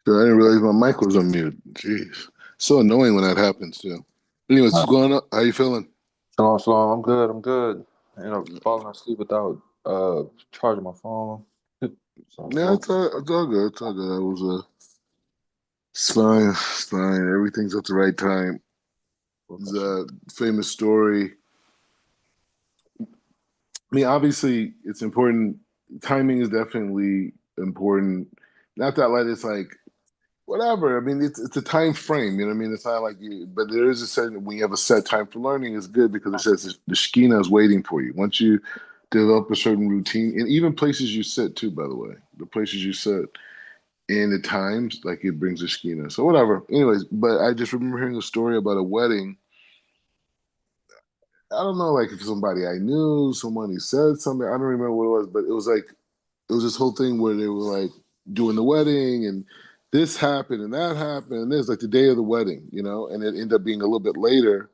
So I didn't realize my mic was on mute. Jeez. So annoying when that happens too. Anyways, what's going on? How you feeling? Shalom, shalom. I'm good. I'm good. Falling asleep without charging my phone. So Yeah, it's all good. It's all good. It's fine. It's fine. Everything's at the right time. The famous story. I mean, obviously, it's important. Timing is definitely important. Not that like it's like whatever. I mean, it's a time frame. You know what I mean? It's not like you, but there is a certain when you have a set time for learning, it's good because it says the Shekhinah is waiting for you. Once you develop a certain routine, and even places you sit too. By the way, the places you sit and the times, like it brings the Shekhinah. So whatever. Anyways, but I just remember hearing a story about a wedding. I don't know, like if somebody I knew, someone who said something. I don't remember what it was, but it was like it was this whole thing where they were like doing the wedding and this happened and that happened and this like the day of the wedding, and it ended up being a little bit later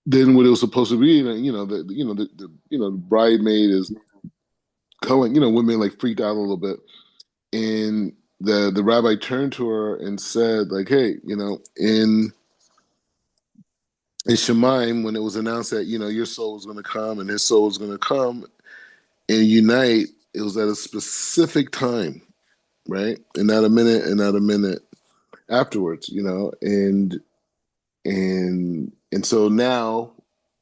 than what it was supposed to be. And the bridemaid is going, women like freaked out a little bit. And the rabbi turned to her and said, like, hey, in Shemaim, when it was announced that, your soul was gonna come and his soul was gonna come and unite, it was at a specific time, right? And not a minute and not a minute afterwards, and so now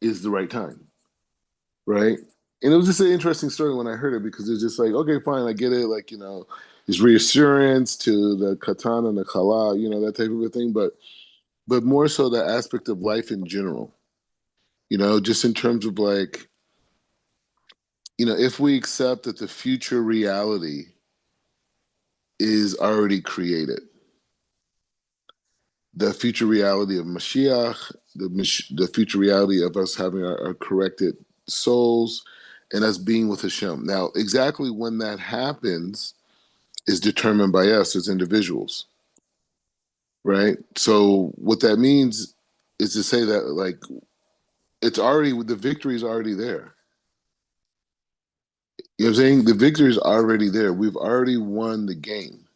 is the right time, right? And it was just an interesting story when I heard it because it's just like, okay, fine, I get it, like, it's reassurance to the katan and the kala, that type of a thing, but more so the aspect of life in general, just in terms of like, if we accept that the future reality is already created, the future reality of Mashiach, the future reality of us having our corrected souls, and us being with Hashem. Now, exactly when that happens is determined by us as individuals, right? So, what that means is to say that, like, it's already the victory is already there. You know what I'm saying? The victory is already there. We've already won the game.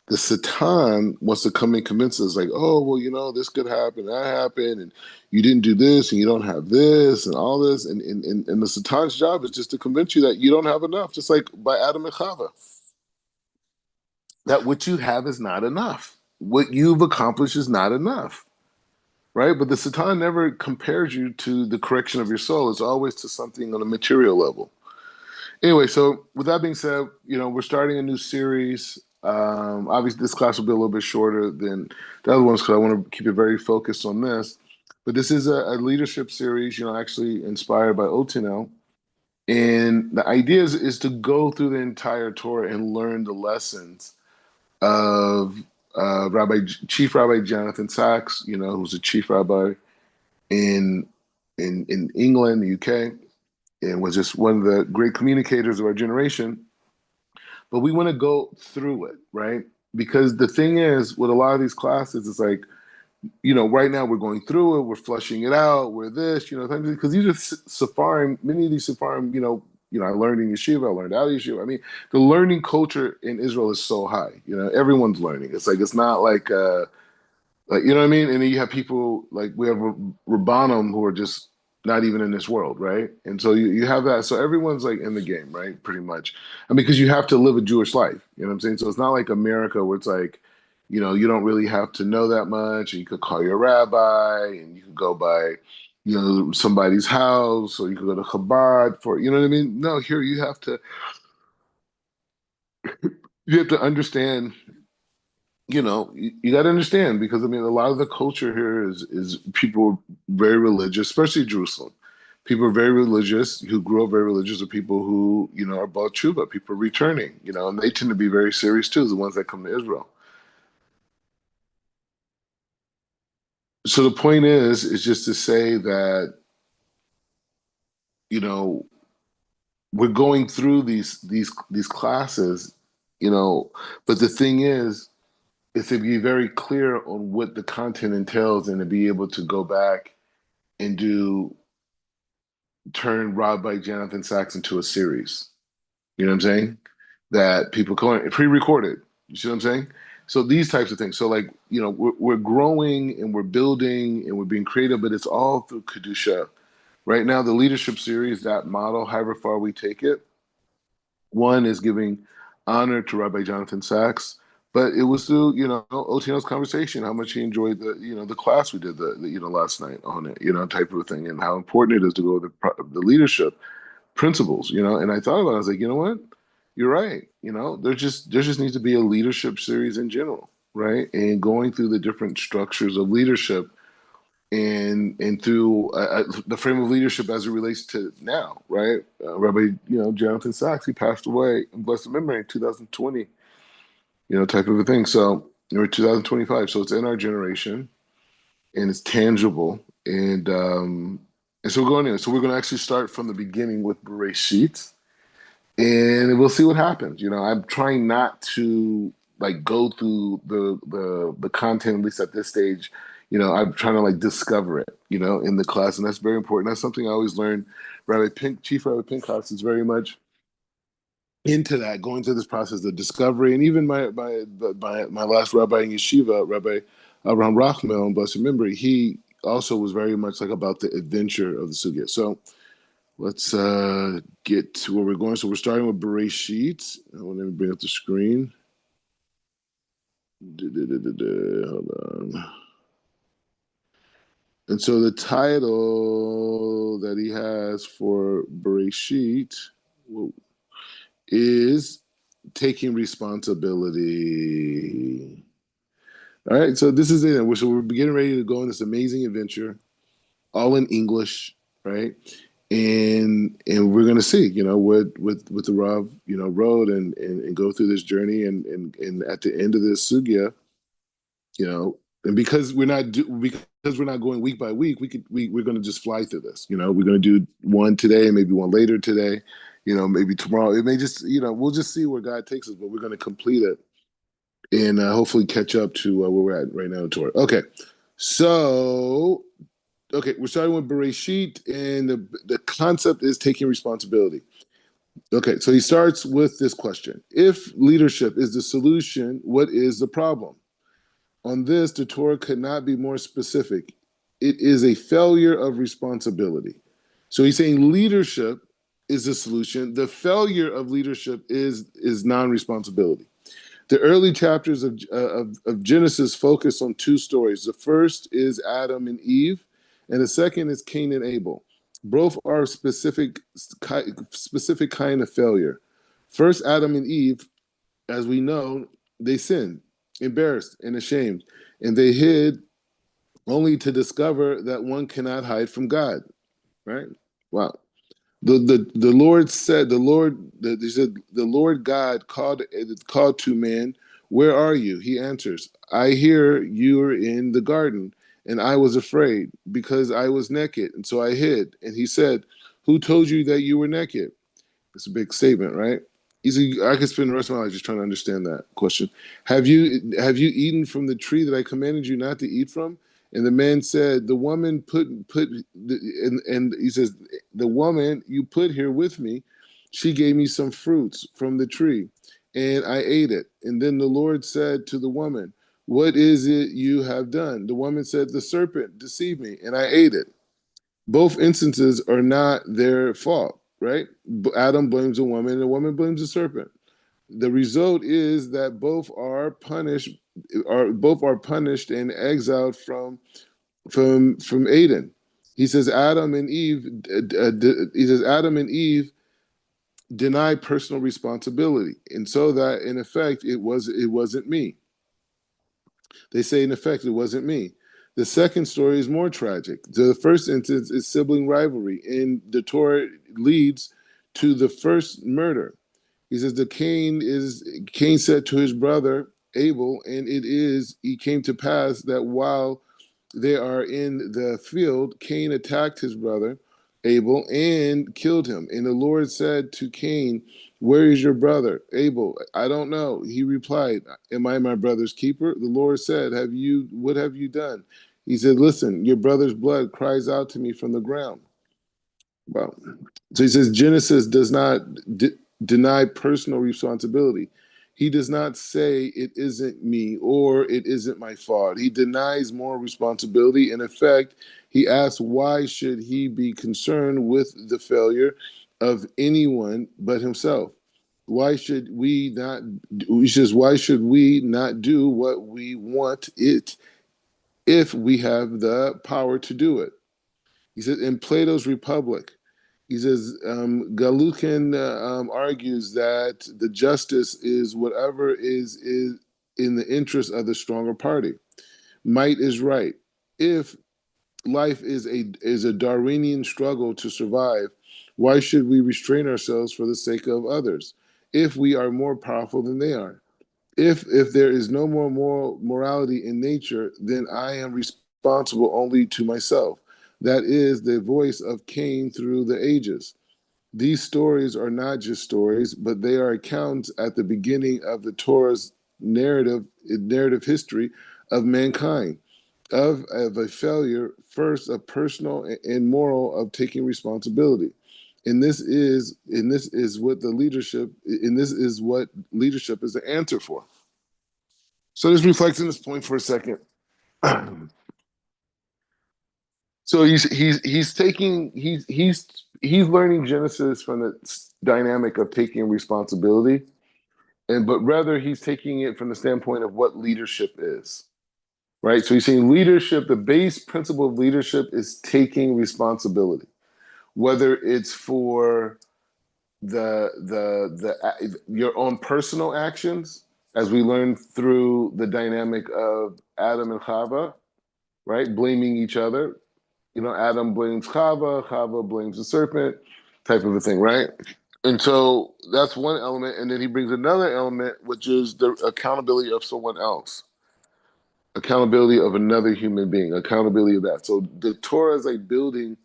The Satan wants to come and convince us, like, oh, well, this could happen, that happened, and you didn't do this, and you don't have this, and all this. And the Satan's job is just to convince you that you don't have enough, just like by Adam and Chava, that what you have is not enough. What you've accomplished is not enough, right? But the Satan never compares you to the correction of your soul. It's always to something on a material level. Anyway, so with that being said, we're starting a new series. Obviously, this class will be a little bit shorter than the other ones because I want to keep it very focused on this. But this is a leadership series, actually inspired by Otinel. And the idea is to go through the entire Torah and learn the lessons of Chief Rabbi Jonathan Sachs, who's a chief rabbi in in England, the UK, and was just one of the great communicators of our generation. But we want to go through it, right? Because the thing is, with a lot of these classes, it's like, right now we're going through it, we're flushing it out, we're this, because these are Sepharim, many of these Sepharim, I learned in yeshiva, I learned out of yeshiva. I mean, the learning culture in Israel is so high. Everyone's learning. It's like it's not like, you know what I mean? And then you have people like we have Rabbanim who are just not even in this world, right? And so you have that. So everyone's like in the game, right? Pretty much. I mean, because you have to live a Jewish life. You know what I'm saying? So it's not like America where it's like, you don't really have to know that much. And you could call your rabbi and you could go by, somebody's house or you could go to Chabad for, you know what I mean? No, here you have to understand, you got to understand because I mean a lot of the culture here is people are very religious, especially Jerusalem. People are very religious who grew up very religious, are people who are about tshuva, people returning, and they tend to be very serious too, the ones that come to Israel. So the point is just to say that you know we're going through these classes, you know, but the thing is to be very clear on what the content entails and to be able to go back and do turn Rabbi Jonathan Sachs into a series. You know what I'm saying? That people call it pre-recorded. You see what I'm saying? So these types of things. So like, we're growing and we're building and we're being creative, but it's all through Kedusha. Right now, the leadership series, that model, however far we take it, one is giving honor to Rabbi Jonathan Sachs, but it was through, Otino's conversation, how much he enjoyed the class we did last night on it, type of a thing, and how important it is to go with the leadership principles, and I thought about it, I was like, you know what? You're right. There just needs to be a leadership series in general, right? And going through the different structures of leadership and through the frame of leadership as it relates to now, right? Rabbi, Jonathan Sachs, he passed away in blessed memory in 2020, type of a thing. So, or 2025. So it's in our generation and it's tangible. And so we're going in. So we're going to actually start from the beginning with Bereshit, and we'll see what happens. I'm trying not to like go through the content, at least at this stage. I'm trying to like discover it, in the class, and that's very important. That's something I always learn. Chief Rabbi Pinchas is very much into that, going through this process of discovery, and even my last rabbi in yeshiva, Rabbi Abraham Rachmel, blessed memory, he also was very much like about the adventure of the sugya. So let's get to where we're going. So we're starting with Bereshit. Let me bring up the screen. Hold on. And so the title that he has for Bereshit is Taking Responsibility. All right, so this is it. So we're getting ready to go on this amazing adventure, all in English, right? And we're gonna see, what the Rav, wrote and go through this journey and at the end of this sugya, and because we're not going week by week, we're gonna just fly through this. We're gonna do one today, maybe one later today, maybe tomorrow. It may just, we'll just see where God takes us, but we're gonna complete it and hopefully catch up to where we're at right now in Torah. Okay, so okay, we're starting with Bereshit, and the concept is taking responsibility. Okay, so he starts with this question: if leadership is the solution, what is the problem? On this, the Torah could not be more specific. It is a failure of responsibility. So he's saying leadership is the solution. The failure of leadership is non-responsibility. The early chapters of Genesis focus on two stories. The first is Adam and Eve, and the second is Cain and Abel. Both are specific kind of failure. First, Adam and Eve, as we know, they sinned, embarrassed and ashamed, and they hid only to discover that one cannot hide from God. Right? Wow. The Lord said, he said, the Lord God called to man, where are you? He answers, I hear you are in the garden, and I was afraid because I was naked, and so I hid. And he said, who told you that you were naked? It's a big statement, right? I could spend the rest of my life just trying to understand that question. Have you eaten from the tree that I commanded you not to eat from? And the man said, the woman and he says, the woman you put here with me, she gave me some fruits from the tree, and I ate it. And then the Lord said to the woman, what is it you have done? The woman said, the serpent deceived me, and I ate it. Both instances are not their fault, right? Adam blames the woman, and the woman blames the serpent. The result is that both are punished and exiled from Eden. He says Adam and Eve. He says Adam and Eve deny personal responsibility, and so that in effect it wasn't me. They say, in effect, it wasn't me. The second story is more tragic. The first instance is sibling rivalry, and the Torah leads to the first murder. He says Cain said to his brother Abel, and he came to pass that while they are in the field, Cain attacked his brother Abel and killed him. And the Lord said to Cain, where is your brother Abel? I don't know. He replied, am I my brother's keeper? The Lord said, what have you done? He said, listen, your brother's blood cries out to me from the ground. Wow. So he says Genesis does not deny personal responsibility. He does not say it isn't me or it isn't my fault. He denies moral responsibility. In effect, he asks why should he be concerned with the failure of anyone but himself? Why should we not? He says, why should we not do what we want it if we have the power to do it? He says in Plato's Republic, he says Galukin argues that the justice is whatever is in the interest of the stronger party. Might is right. If life is a Darwinian struggle to survive, why should we restrain ourselves for the sake of others? If we are more powerful than they are, if there is no more morality in nature, then I am responsible only to myself. That is the voice of Cain through the ages. These stories are not just stories, but they are accounts at the beginning of the Torah's narrative history of mankind, of a failure, first of personal and moral, of taking responsibility. And this is what the leadership and this is what leadership is the answer for. So just reflecting this point for a second. So he's taking he's learning Genesis from the dynamic of taking responsibility, and but rather he's taking it from the standpoint of what leadership is. Right? So he's saying leadership, the base principle of leadership is taking responsibility, whether it's for the your own personal actions, as we learned through the dynamic of Adam and Chava, right? Blaming each other. Adam blames Chava, Chava blames the serpent, type of a thing, right? And so that's one element, and then he brings another element, which is the accountability of someone else, accountability of another human being, accountability of that. So the Torah is like building,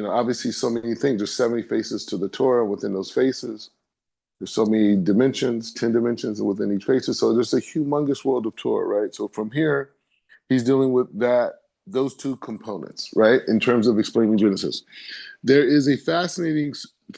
obviously so many things. There's 70 faces to the Torah. Within those faces, there's so many dimensions, 10 dimensions within each face. So there's a humongous world of Torah, right? So from here, he's dealing with those two components, right? In terms of explaining Genesis. There is a fascinating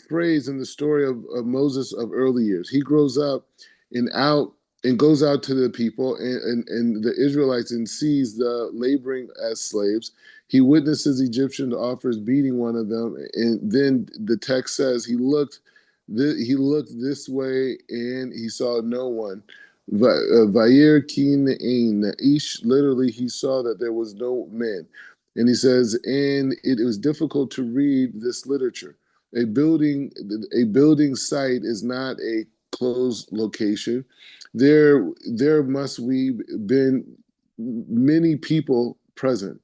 phrase in the story of Moses of early years. He grows up and out and goes out to the people and the Israelites and sees the laboring as slaves. He witnesses Egyptians offers beating one of them, and then the text says he looked this way and he saw no one. Vayir kin ein ish. Literally, he saw that there was no man. And he says, and it was difficult to read this literature. A building site is not a closed location. There must we been many people present.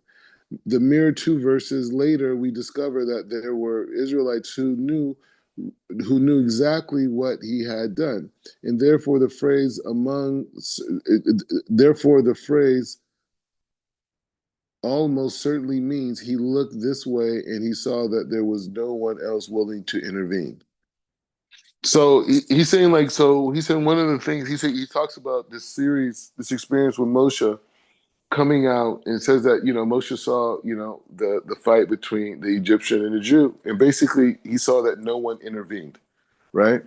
The mere two verses later, we discover that there were Israelites who knew exactly what he had done, and therefore the phrase almost certainly means he looked this way and he saw that there was no one else willing to intervene. So he's saying he's saying one of the things he talks about this experience with Moshe coming out, and says that Moshe saw the fight between the Egyptian and the Jew, and basically he saw that no one intervened, right?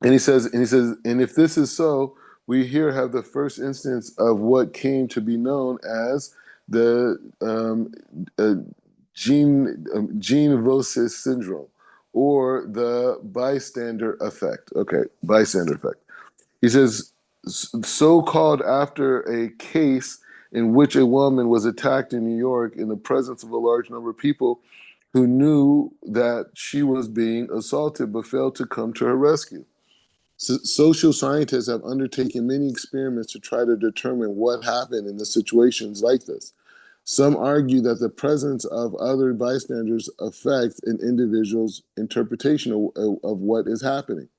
And if this is so, we here have the first instance of what came to be known as the uh, gene vocis syndrome, or the bystander effect. Okay, bystander effect. He says, so called after a case in which a woman was attacked in New York in the presence of a large number of people who knew that she was being assaulted but failed to come to her rescue. Social scientists have undertaken many experiments to try to determine what happened in the situations like this. Some argue that the presence of other bystanders affects an individual's interpretation of what is happening.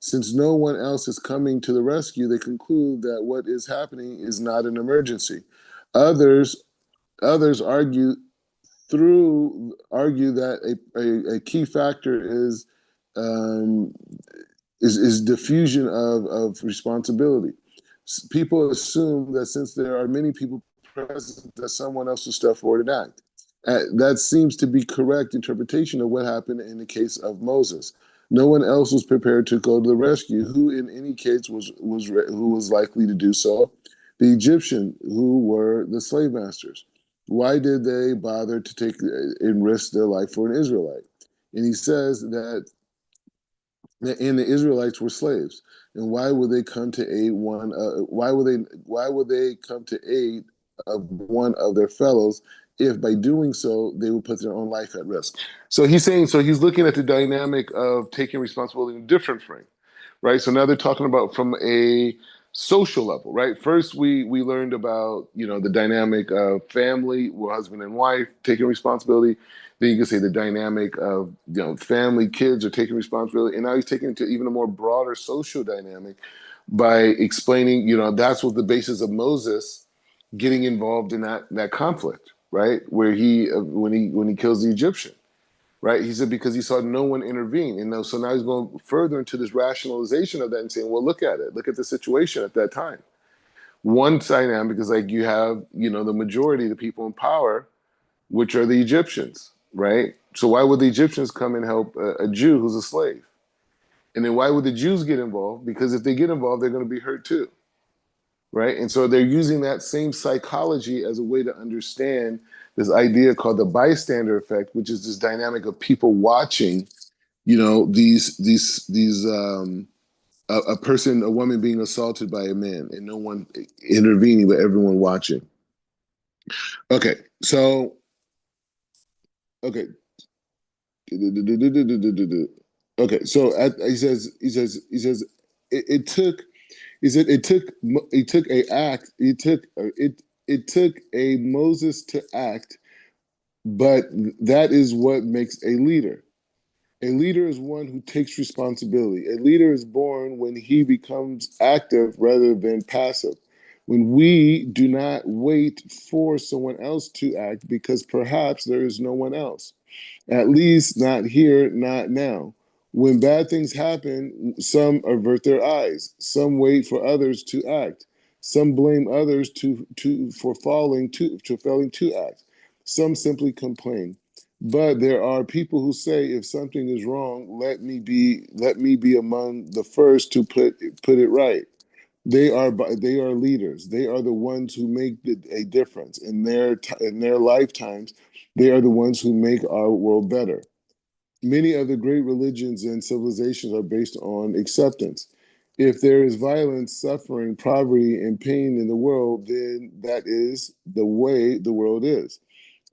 Since no one else is coming to the rescue, they conclude that what is happening is not an emergency. Others others argue that a key factor um, is diffusion of responsibility. People assume that since there are many people present, that someone else will step forward and act. That seems to be correct interpretation of what happened in the case of Moses. No one else was prepared to go to the rescue. Who, in any case, who was likely to do so? The Egyptian, who were the slave masters. Why did they bother to take and risk their life for an Israelite? And he says that and the Israelites were slaves. And why would they come to aid one? Why would they come to aid of one of their fellows if by doing so they would put their own life at risk? So he's saying. So he's looking at the dynamic of taking responsibility in a different frame, right? So now they're talking about from a social level, right? First, we learned about the dynamic of family, husband and wife taking responsibility. Then you can say the dynamic of family, kids are taking responsibility, and now he's taking it to even a more broader social dynamic by explaining, that's what the basis of Moses getting involved in that conflict, right? Where he when he kills the Egyptian, right? He said because he saw no one intervene, and so now he's going further into this rationalization of that and saying, well, look at it, look at the situation at that time. One dynamic is like you have the majority of the people in power, which are the Egyptians, right? So why would the Egyptians come and help a Jew who's a slave? And then why would the Jews get involved? Because if they get involved, they're going to be hurt too, right? And so they're using that same psychology as a way to understand this idea called the bystander effect, which is this dynamic of people watching, a person, a woman being assaulted by a man, and no one intervening, but everyone watching. Okay, so okay, okay. So it took. He said it took a act. It took a Moses to act, but that is what makes a leader. A leader is one who takes responsibility. A leader is born when he becomes active rather than passive. When we do not wait for someone else to act because perhaps there is no one else. At least not here, not now. When bad things happen, some avert their eyes, some wait for others to act, some blame others for failing to act, some simply complain. But there are people who say, if something is wrong, let me be among the first to put it right. They are leaders. They are the ones who make a difference in their lifetimes. They are the ones who make our world better. Many of the great religions and civilizations are based on acceptance. If there is violence, suffering, poverty, and pain in the world, then that is the way the world is.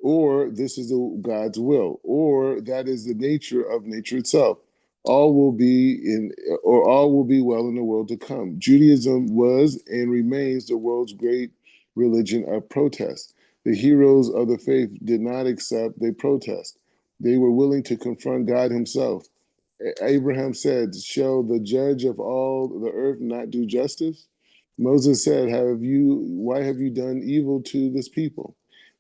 Or this is God's will, or that is the nature of nature itself. All will be in, or all will be well in the world to come. Judaism was and remains the world's great religion of protest. The heroes of the faith did not accept, they protest. They were willing to confront God Himself. Abraham said, shall the judge of all the earth not do justice? Moses said, why have you done evil to this people?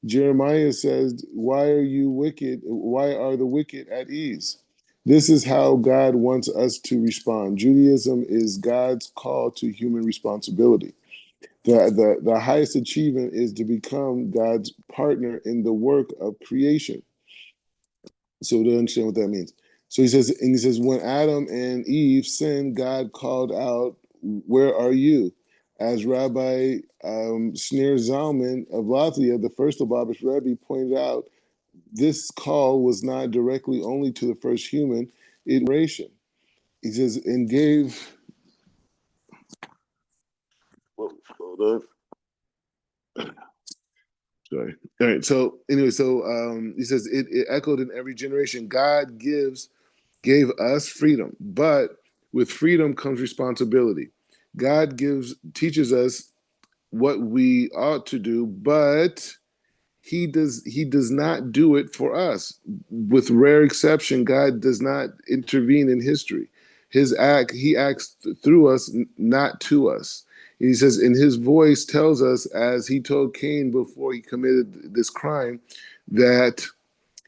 Jeremiah says, why are you wicked? Why are the wicked at ease? This is how God wants us to respond. Judaism is God's call to human responsibility. The highest achievement is to become God's partner in the work of creation. So to understand what that means. So he says, when Adam and Eve sinned, God called out, where are you? As Rabbi Shneur Zalman of Latvia, the first Lubavitch Rebbe, pointed out, this call was not directly only to the first human, it generation. He says, and gave, hold on. Sorry. All right. So anyway, he says it echoed in every generation. God gave us freedom, but with freedom comes responsibility. God teaches us what we ought to do, but he does not do it for us. With rare exception, God does not intervene in history. He acts through us, not to us. And he says, and his voice tells us, as he told Cain before he committed this crime, that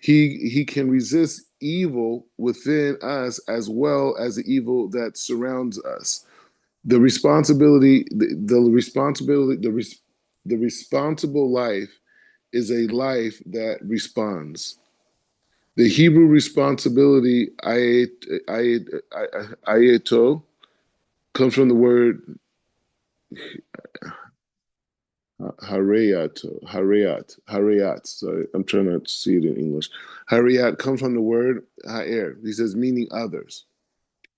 he can resist evil within us as well as the evil that surrounds us. The responsibility, the responsibility, the responsible life is a life that responds. The Hebrew responsibility ayato comes from the word harayat. Sorry, I'm trying to see it in English. Harayat comes from the word ha'er. He says meaning others.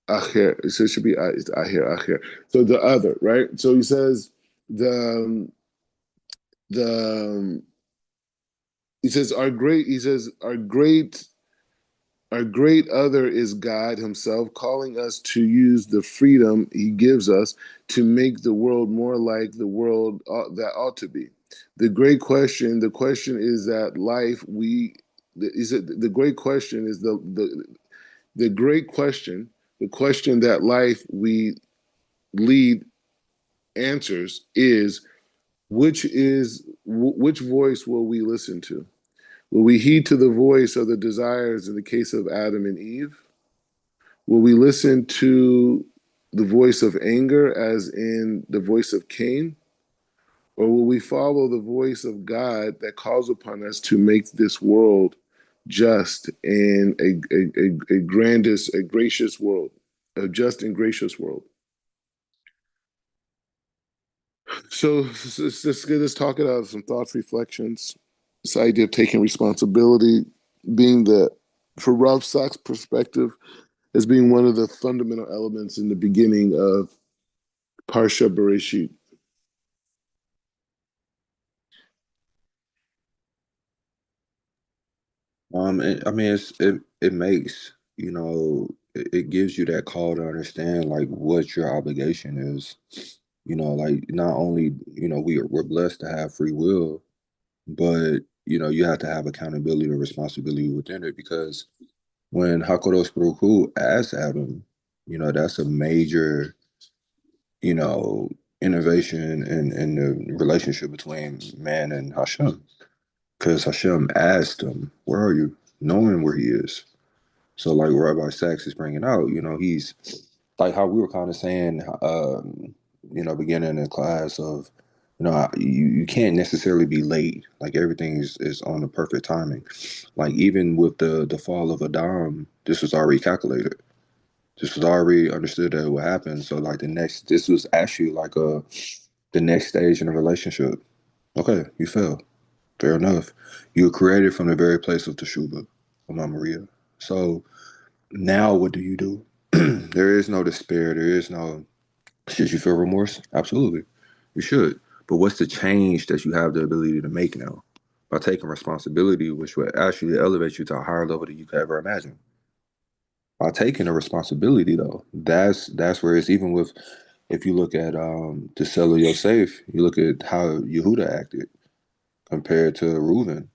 Acher. It says it should be it's acher. So the other, right? So he says the he says our great. He says our great other is God Himself, calling us to use the freedom He gives us to make the world more like the world that ought to be. The question is that life we, is it the great question is the great question, the question that life we lead answers is which voice will we listen to? Will we heed to the voice of the desires in the case of Adam and Eve? Will we listen to the voice of anger, as in the voice of Cain? Or will we follow the voice of God that calls upon us to make this world just and a gracious world, a just and gracious world? So let's talk about some thoughts, reflections. This idea of taking responsibility, being for Rav Sachs' perspective, as being one of the fundamental elements in the beginning of Parsha Bereshit. I mean, it makes, it gives you that call to understand like what your obligation is. Like not only, we're blessed to have free will, but you have to have accountability or responsibility within it because when Hakadosh Baruch Hu asked Adam, that's a major, you know, innovation in the relationship between man and Hashem. Because Hashem asked him, "Where are you?" Knowing where he is. So, like Rabbi Sachs is bringing out, he's like how we were kind of saying, beginning in class of, you can't necessarily be late. Like everything is on the perfect timing. Like even with the fall of Adam, this was already calculated. This was already understood that it would happen. So like this was actually like the next stage in a relationship. Okay, you fell. Fair enough. You were created from the very place of Teshuvah, Mama Maria. So now what do you do? There is no despair. There is no, should you feel remorse? Absolutely. You should. But what's the change that you have the ability to make now? By taking responsibility, which would actually elevate you to a higher level than you could ever imagine. By taking the responsibility though, that's where it's even with if you look at the seller Yosef, you look at how Yehuda acted compared to Reuven.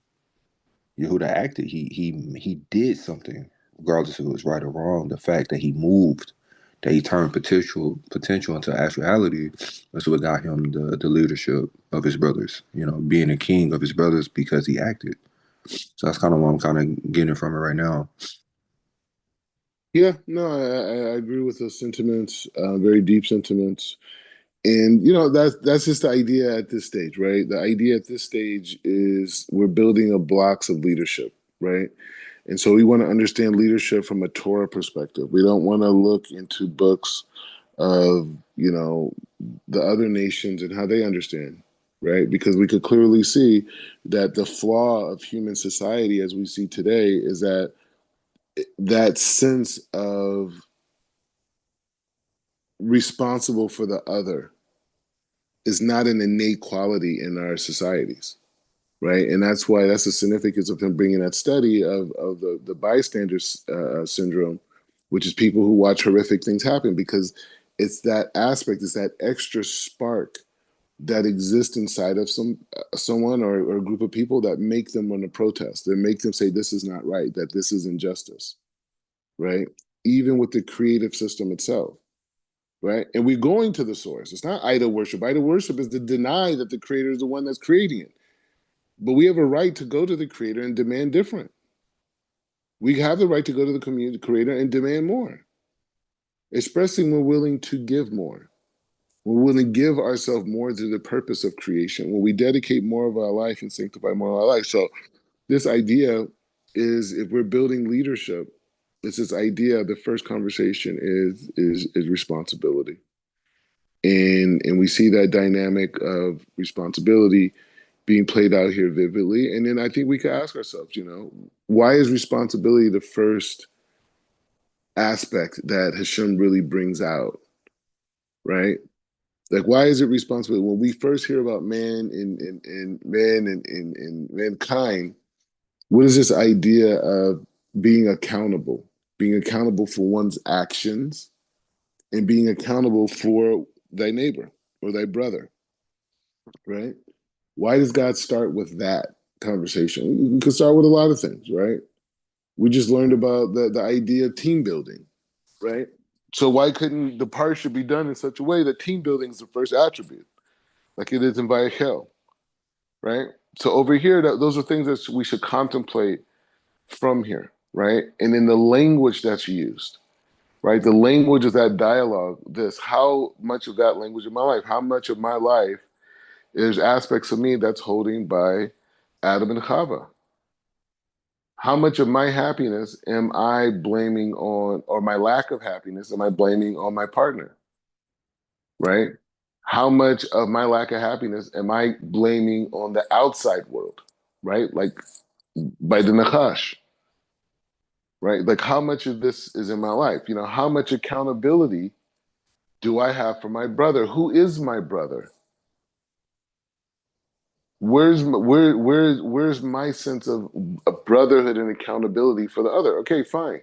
Yehuda acted. He did something, regardless if it was right or wrong. The fact that he moved, that he turned potential into actuality, that's what got him the leadership of his brothers. Being a king of his brothers because he acted. So that's kind of what I'm kind of getting from it right now. Yeah, no, I agree with those sentiments, very deep sentiments. And that's just the idea at this stage, right? The idea at this stage is we're building a blocks of leadership, right? And so we want to understand leadership from a Torah perspective. We don't want to look into books of, the other nations and how they understand, right? Because we could clearly see that the flaw of human society as we see today is that sense of responsible for the other is not an innate quality in our societies, right? And that's the significance of him bringing that study of the bystander syndrome, which is people who watch horrific things happen because it's that aspect, it's that extra spark that exists inside of someone or a group of people that make them want to protest, that make them say this is not right, that this is injustice, right? Even with the creative system itself, right? And we're going to the source. It's not idol worship. Idol worship is to deny that the creator is the one that's creating it. But we have a right to go to the creator and demand different. We have the right to go to the community creator and demand more, especially when we're willing to give more. We're willing to give ourselves more to the purpose of creation, when we dedicate more of our life and sanctify more of our life. So this idea is if we're building leadership, it's this idea. The first conversation is responsibility, and we see that dynamic of responsibility being played out here vividly. And then I think we could ask ourselves, why is responsibility the first aspect that Hashem really brings out, right? Like, why is it responsibility? When we first hear about man and man and mankind, what is this idea of being accountable for one's actions and being accountable for thy neighbor or thy brother, right? Why does God start with that conversation? We could start with a lot of things, right? We just learned about the idea of team building, right? So why couldn't the part should be done in such a way that team building is the first attribute, like it is in Vayachel, right? So over here, those are things that we should contemplate from here, right? And in the language that's used, right? The language of that dialogue, how much of that language in my life, how much of my life is aspects of me that's holding by Adam and Chava? How much of my happiness am I blaming on, or my lack of happiness, am I blaming on my partner, right? How much of my lack of happiness am I blaming on the outside world, right? Like by the Nachash, right? Like how much of this is in my life? How much accountability do I have for my brother? Who is my brother? Where's my sense of brotherhood and accountability for the other? Okay, fine.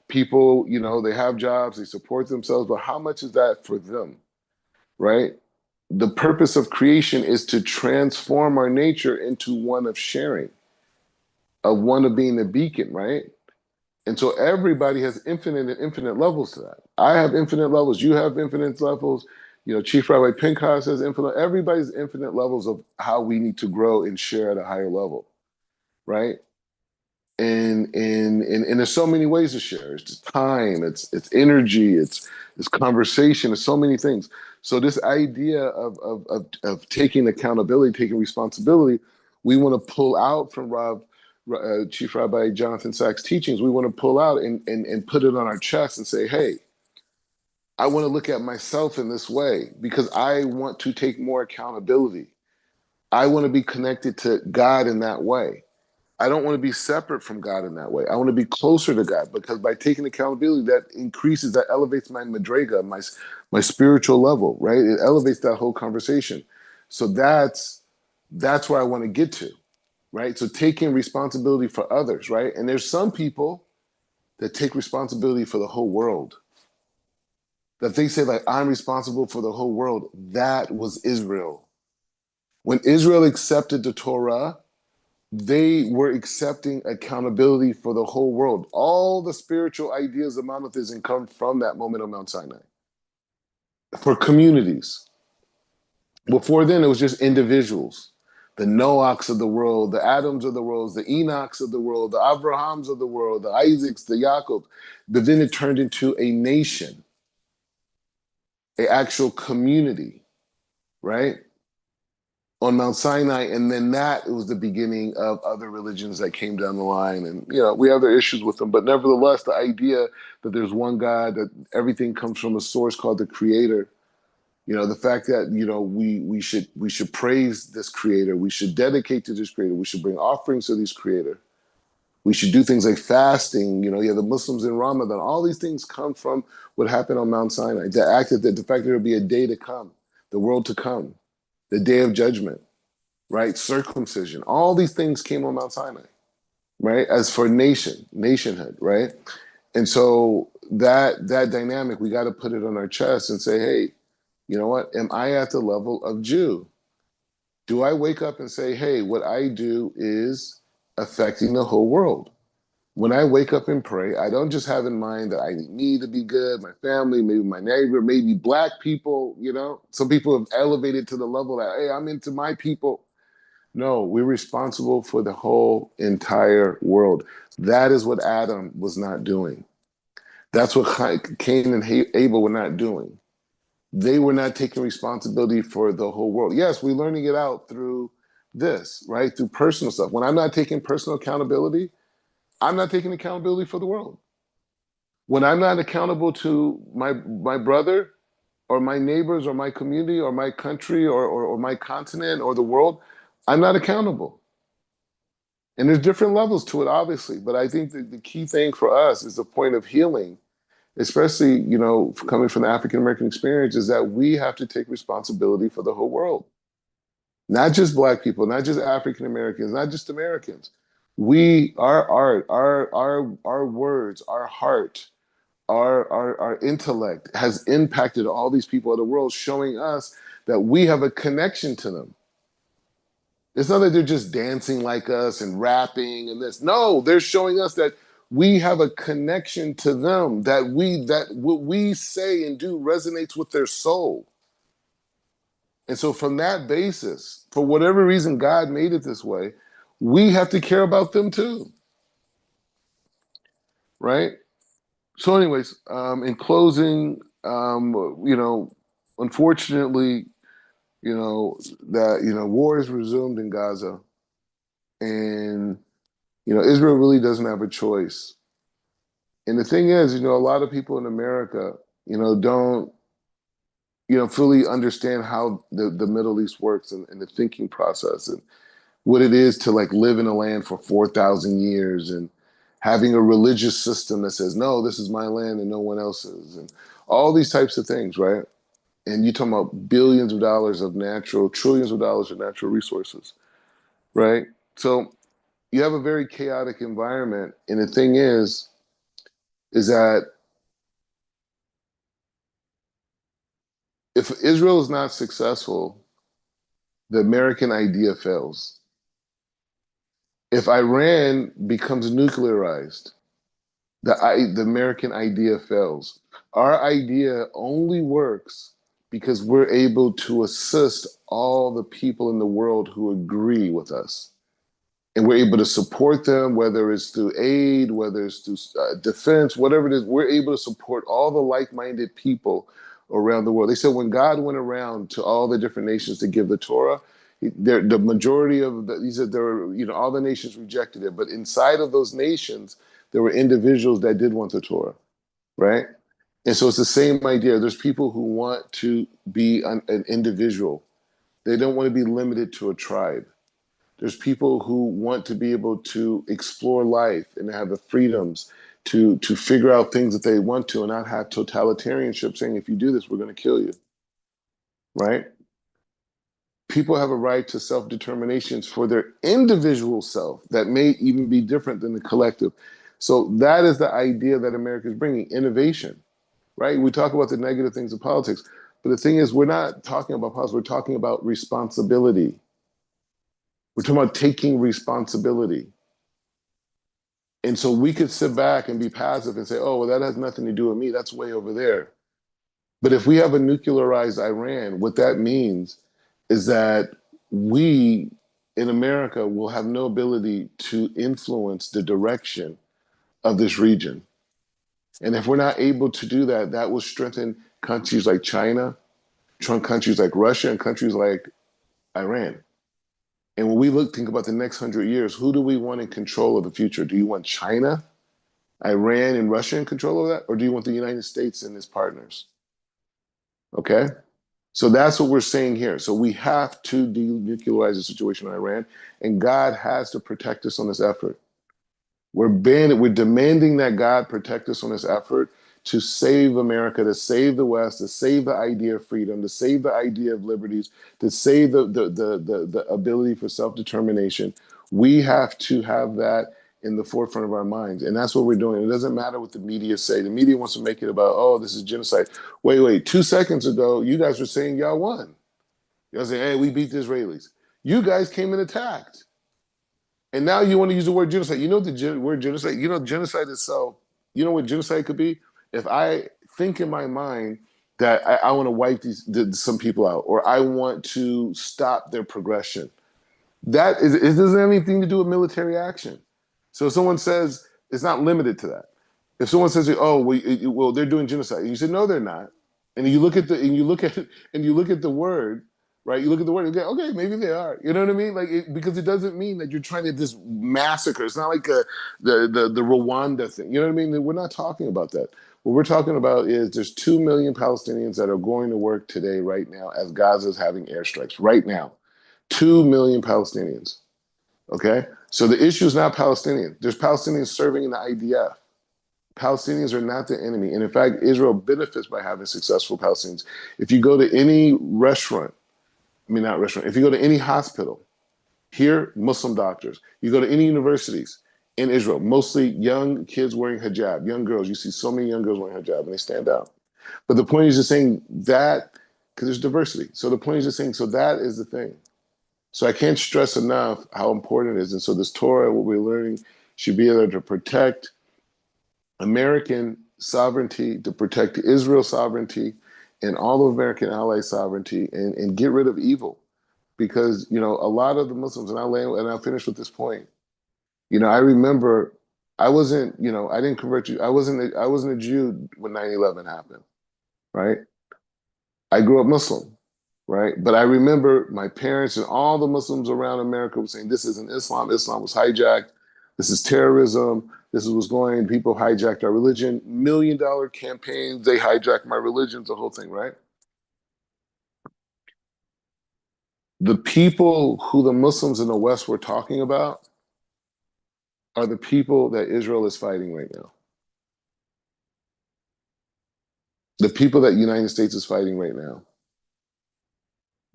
People, they have jobs, they support themselves, but how much is that for them, right? The purpose of creation is to transform our nature into one of sharing, of one of being a beacon, right? And so everybody has infinite and infinite levels to that. I have infinite levels. You have infinite levels. Chief Rabbi Pinchas has infinite. Everybody's infinite levels of how we need to grow and share at a higher level, right? And there's so many ways to share. It's time, it's energy, it's conversation, it's so many things. So this idea of taking accountability, taking responsibility, we want to pull out from Chief Rabbi Jonathan Sachs' teachings. We want to pull out and put it on our chest and say, hey, I want to look at myself in this way because I want to take more accountability. I want to be connected to God in that way. I don't want to be separate from God in that way. I want to be closer to God because by taking accountability, that elevates my madrega, my spiritual level, right? It elevates that whole conversation. So that's where I want to get to, right? So taking responsibility for others, right? And there's some people that take responsibility for the whole world. That they say like, I'm responsible for the whole world. That was Israel. When Israel accepted the Torah, they were accepting accountability for the whole world. All the spiritual ideas of monotheism come from that moment on Mount Sinai. For communities. Before then, it was just individuals. The Noachs of the world, the Adams of the world, the Enochs of the world, the Abrahams of the world, the Isaacs, the Jacob. But then it turned into a nation, an actual community, right? On Mount Sinai, and then that was the beginning of other religions that came down the line. And we have their issues with them, but nevertheless, the idea that there's one God, that everything comes from a source called the Creator. The fact that we should praise this Creator, we should dedicate to this Creator, we should bring offerings to this Creator. We should do things like fasting. You have the Muslims in Ramadan. All these things come from what happened on Mount Sinai. The fact that there'll be a day to come, the world to come, the day of judgment, right? Circumcision. All these things came on Mount Sinai, right? As for nationhood, right? And so that dynamic, we got to put it on our chest and say, hey, you know what? Am I at the level of Jew? Do I wake up and say, hey, what I do is affecting the whole world? When I wake up and pray, I don't just have in mind that I need me to be good, my family, maybe my neighbor, maybe Black people. Some people have elevated to the level that, hey, I'm into my people. No, we're responsible for the whole entire world. That is what Adam was not doing. That's what Cain and Abel were not doing. They were not taking responsibility for the whole world. Yes, we're learning it out through this, right? Through personal stuff. When I'm not taking personal accountability, I'm not taking accountability for the world. When I'm not accountable to my brother or my neighbors or my community or my country or my continent or the world, I'm not accountable. And there's different levels to it, obviously. But I think that the key thing for us is the point of healing, especially, coming from the African American experience, is that we have to take responsibility for the whole world. Not just Black people, not just African Americans, not just Americans. Our art, our words, our heart, our intellect has impacted all these people of the world, showing us that we have a connection to them. It's not that they're just dancing like us and rapping and this. No, they're showing us that we have a connection to them, that what we say and do resonates with their soul. And so from that basis, for whatever reason God made it this way, we have to care about them too. Right? So anyways, in closing, unfortunately, war is resumed in Gaza, and Israel really doesn't have a choice. And the thing is, a lot of people in America, don't, fully understand how the Middle East works, and the thinking process, and what it is to like live in a land for 4,000 years, and having a religious system that says, no, this is my land and no one else's, and all these types of things, right? And you're talking about billions of dollars of trillions of dollars of natural resources, right? So you have a very chaotic environment. And the thing is that if Israel is not successful, the American idea fails. If Iran becomes nuclearized, the American idea fails. Our idea only works because we're able to assist all the people in the world who agree with us. And we're able to support them, whether it's through aid, whether it's through defense, whatever it is. We're able to support all the like-minded people around the world. They said when God went around to all the different nations to give the Torah, the majority of he said there were, all the nations rejected it, but inside of those nations, there were individuals that did want the Torah, right? And so it's the same idea. There's people who want to be an individual. They don't want to be limited to a tribe. There's people who want to be able to explore life and have the freedoms to figure out things that they want to, and not have totalitarianship saying, if you do this, we're going to kill you, right? People have a right to self-determinations for their individual self that may even be different than the collective. So that is the idea that America is bringing, innovation, right? We talk about the negative things of politics, but the thing is, we're not talking about politics, we're talking about responsibility. We're talking about taking responsibility. And so we could sit back and be passive and say, oh, well, that has nothing to do with me. That's way over there. But if we have a nuclearized Iran, what that means is that we in America will have no ability to influence the direction of this region. And if we're not able to do that, that will strengthen countries like China, countries like Russia, and countries like Iran. And when we think about the next 100 years, who do we want in control of the future? Do you want China, Iran, and Russia in control of that? Or do you want the United States and its partners? Okay? So that's what we're saying here. So we have to denuclearize the situation in Iran, and God has to protect us on this effort. We're demanding that God protect us on this effort to save America, to save the West, to save the idea of freedom, to save the idea of liberties, to save the ability for self-determination. We have to have that in the forefront of our minds. And that's what we're doing. It doesn't matter what the media say. The media wants to make it about, oh, this is genocide. Wait, 2 seconds ago, you guys were saying y'all won. Y'all saying, hey, we beat the Israelis. You guys came and attacked. And now you want to use the word genocide. You know what the word genocide, genocide itself, you know what genocide could be? If I think in my mind that I want to wipe some people out, or I want to stop their progression. It doesn't have anything to do with military action. So if someone says, it's not limited to that. If someone says, oh, well, they're doing genocide, and you say, no, they're not. And you look at the word, right? You look at the word and go, okay, maybe they are. You know what I mean? Like, because it doesn't mean that you're trying to just massacre. It's not like the Rwanda thing. You know what I mean? We're not talking about that. What we're talking about is there's 2 million Palestinians that are going to work today, right now, as Gaza is having airstrikes. Right now, 2 million Palestinians. Okay, so the issue is not Palestinian. There's Palestinians serving in the IDF. Palestinians are not the enemy. And in fact, Israel benefits by having successful Palestinians. If you go to any restaurant, I mean, not restaurant, if you go to any hospital, here, Muslim doctors. You go to any universities in Israel, mostly young kids wearing hijab, young girls. You see so many young girls wearing hijab and they stand out. But the point is just saying that, because there's diversity. So the point is just saying, so that is the thing. So I can't stress enough how important it is. And so this Torah, what we're learning, should be able to protect American sovereignty, to protect Israel's sovereignty, and all of American allies' sovereignty, and get rid of evil. Because a lot of the Muslims, and I'll finish with this point. I remember I wasn't, I didn't convert you. I wasn't a Jew when 9/11 happened, right? I grew up Muslim, right? But I remember my parents and all the Muslims around America were saying, this isn't Islam. Islam was hijacked. This is terrorism. This is what's going. People hijacked our religion. $1 million campaigns. They hijacked my religion. The whole thing, right? The people who the Muslims in the West were talking about are the people that Israel is fighting right now. The people that the United States is fighting right now.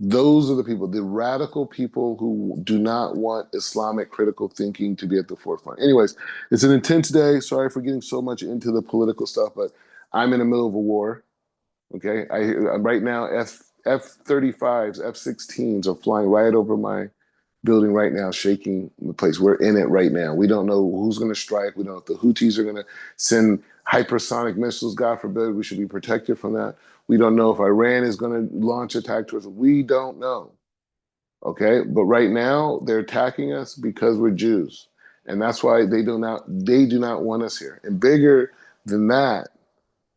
Those are the people, the radical people who do not want Islamic critical thinking to be at the forefront. Anyways, it's an intense day. Sorry for getting so much into the political stuff, but I'm in the middle of a war. Okay, right now F-35s, F-16s are flying right over my building right now, shaking the place. We're in it right now. We don't know who's going to strike. We don't know if the Houthis are going to send hypersonic missiles. God forbid, we should be protected from that. We don't know if Iran is going to launch attack towards us. We don't know. Okay, but right now they're attacking us because we're Jews, and that's why they do not want us here. And bigger than that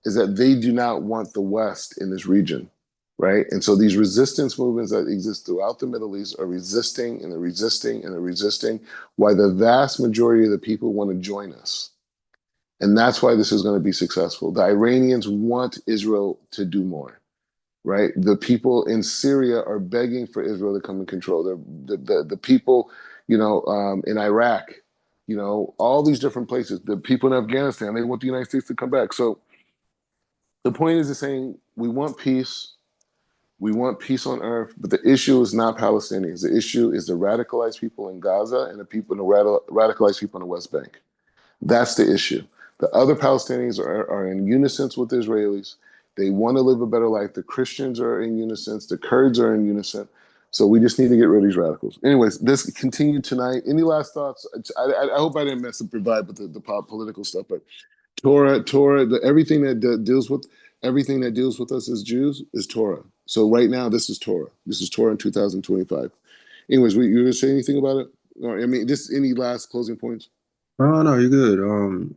is that they do not want the West in this region, right? And so these resistance movements that exist throughout the Middle East are resisting and they're resisting and they're resisting, why the vast majority of the people want to join us. And that's why this is going to be successful. The Iranians want Israel to do more, right? The people in Syria are begging for Israel to come and control. The people, in Iraq, all these different places, the people in Afghanistan, they want the United States to come back. So the point is saying we want peace. We want peace on earth, but the issue is not Palestinians. The issue is the radicalized people in Gaza and the radicalized people in the West Bank. That's the issue. The other Palestinians are in unison with the Israelis. They want to live a better life. The Christians are in unison. The Kurds are in unison. So we just need to get rid of these radicals. Anyways, this continued tonight. Any last thoughts? I hope I didn't mess up your vibe with the political stuff, but Torah, everything that deals with us as Jews is Torah. So right now, this is Torah. This is Torah in 2025. Anyways, you gonna say anything about it? Or, I mean, just any last closing points? Oh no, you're good.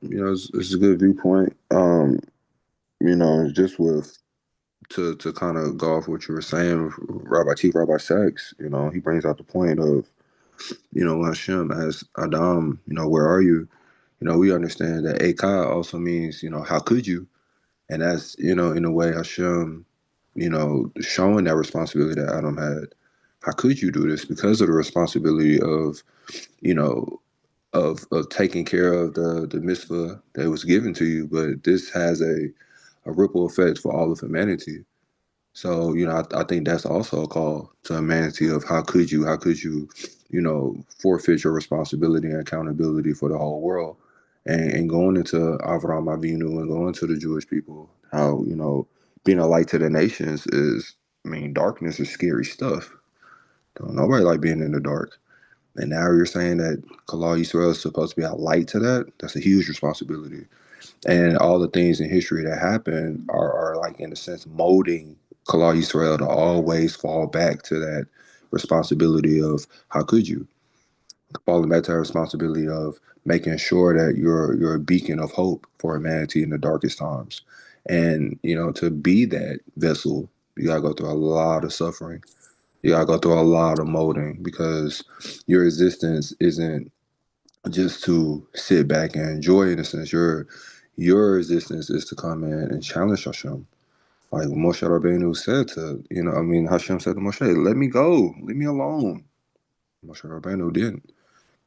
It's a good viewpoint. Just with to kind of go off what you were saying, Rabbi Sachs, he brings out the point of, when Hashem asks Adam, where are you? We understand that Ekah also means, how could you? And that's, in a way, Hashem, showing that responsibility that Adam had. How could you do this? Because of the responsibility of, you know, of taking care of the mitzvah that was given to you. But this has a ripple effect for all of humanity. So, I think that's also a call to humanity of how could you, forfeit your responsibility and accountability for the whole world. And going into Avram Avinu and going to the Jewish people, how, being a light to the nations is, darkness is scary stuff. Don't nobody like being in the dark. And now you're saying that Kalal Yisrael is supposed to be a light to that. That's a huge responsibility. And all the things in history that happen are like, in a sense, molding Kalal Yisrael to always fall back to that responsibility of how could you? Falling back to that responsibility of making sure that you're a beacon of hope for humanity in the darkest times. And, to be that vessel, you gotta go through a lot of suffering. You gotta go through a lot of molding because your existence isn't just to sit back and enjoy in a sense. Your existence is to come in and challenge Hashem. Like Moshe Rabbeinu said to, I mean, Hashem said to Moshe, let me go, leave me alone. Moshe Rabbeinu didn't.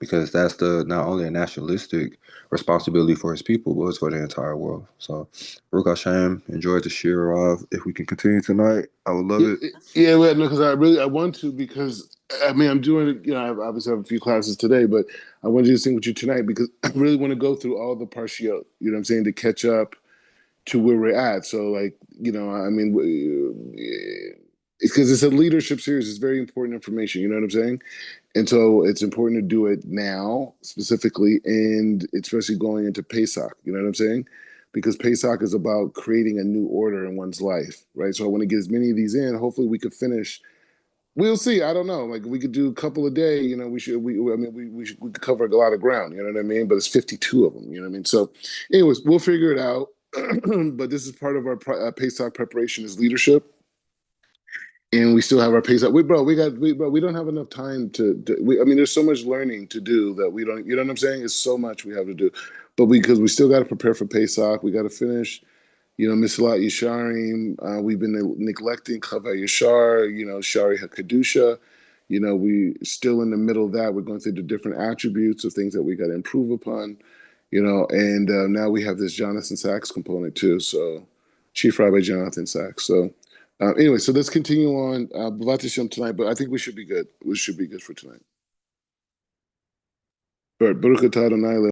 Because that's the not only a nationalistic responsibility for his people, but it's for the entire world. So, Baruch Hashem, enjoyed the shir, Rav. If we can continue tonight, I would love Yeah, it. yeah, well, no, because I want to because I mean I'm doing I obviously have a few classes today, but I want to do this thing with you tonight because I really want to go through all the parshiot. You know what I'm saying, to catch up to where we're at. So like I mean, because it's a leadership series, it's very important information. You know what I'm saying? And so it's important to do it now specifically, and especially going into Pesach. You know what I'm saying? Because Pesach is about creating a new order in one's life, right? So I want to get as many of these in. Hopefully, we could finish. We'll see. I don't know. Like we could do a couple a day. We should. I mean, we could cover a lot of ground. You know what I mean? But it's 52 of them. You know what I mean? So, anyways, we'll figure it out. But this is part of our Pesach preparation as leadership, and we still have our pace up. We don't have enough time I mean, there's so much learning to do that we don't. You know what I'm saying? It's so much we have to do, but because we still got to prepare for Pesach, we got to finish. Misilat Yesharim. We've been neglecting Chava Yashar. Shari Hakadusha. We still in the middle of that. We're going through the different attributes of things that we got to improve upon. And now we have this Jonathan Sachs component too. So, Chief Rabbi Jonathan Sachs. So, anyway, so let's continue on B'vat Hashem tonight, but I think we should be good. We should be good for tonight. All right, Baruch atah Adonai